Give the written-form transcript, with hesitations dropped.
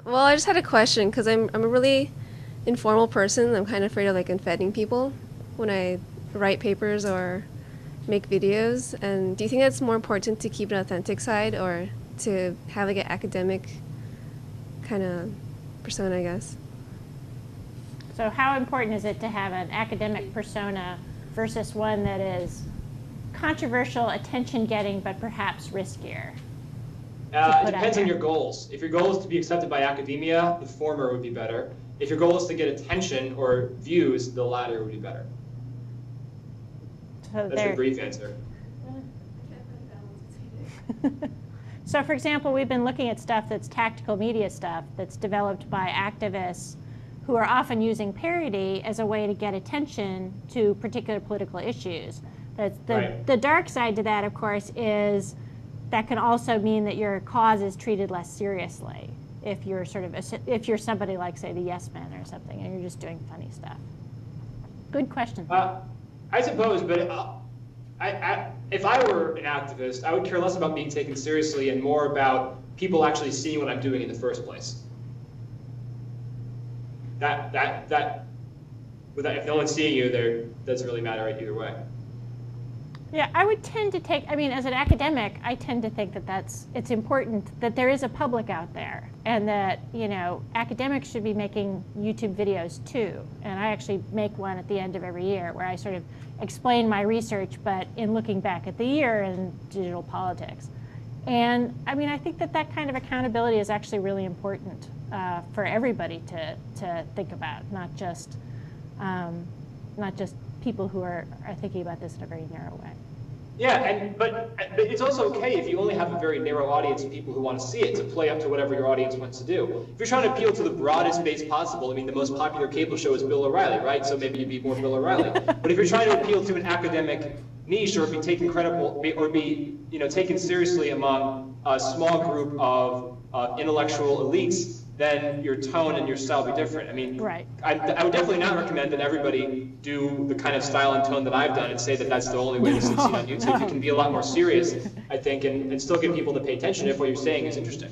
Well, I just had a question because I'm a really informal person. I'm kind of afraid of like offending people when I write papers or make videos. And do you think that's more important to keep an authentic side or to have like an academic kind of persona, I guess? So how important is it to have an academic persona versus one that is controversial, attention-getting, but perhaps riskier? It depends on your goals. If your goal is to be accepted by academia, the former would be better. If your goal is to get attention or views, the latter would be better. So that's a brief answer. So for example, we've been looking at stuff that's tactical media stuff that's developed by activists who are often using parody as a way to get attention to particular political issues. That's the dark side to that, of course, is that can also mean that your cause is treated less seriously if you're if you're somebody like, say, the Yes Men or something, and you're just doing funny stuff. Good question. I suppose, but if I were an activist, I would care less about being taken seriously and more about people actually seeing what I'm doing in the first place. If no one's seeing you, that doesn't really matter either way. Yeah, I would tend to take, I mean, as an academic, I tend to think that it's important that there is a public out there and that, you know, academics should be making YouTube videos too. And I actually make one at the end of every year where I sort of explain my research, but in looking back at the year in digital politics. And I mean, I think that kind of accountability is actually really important for everybody to think about, not just people who are thinking about this in a very narrow way. Yeah, but it's also okay if you only have a very narrow audience of people who want to see it to play up to whatever your audience wants to do. If you're trying to appeal to the broadest base possible, I mean, the most popular cable show is Bill O'Reilly, right? So maybe you'd be more Bill O'Reilly. But if you're trying to appeal to an academic niche or be taken taken seriously among a small group of intellectual elites, then your tone and your style will be different. I mean, right. I would definitely not recommend that everybody do the kind of style and tone that I've done and say that that's the only way to succeed on YouTube. You can be a lot more serious, I think, and still get people to pay attention if what you're saying is interesting.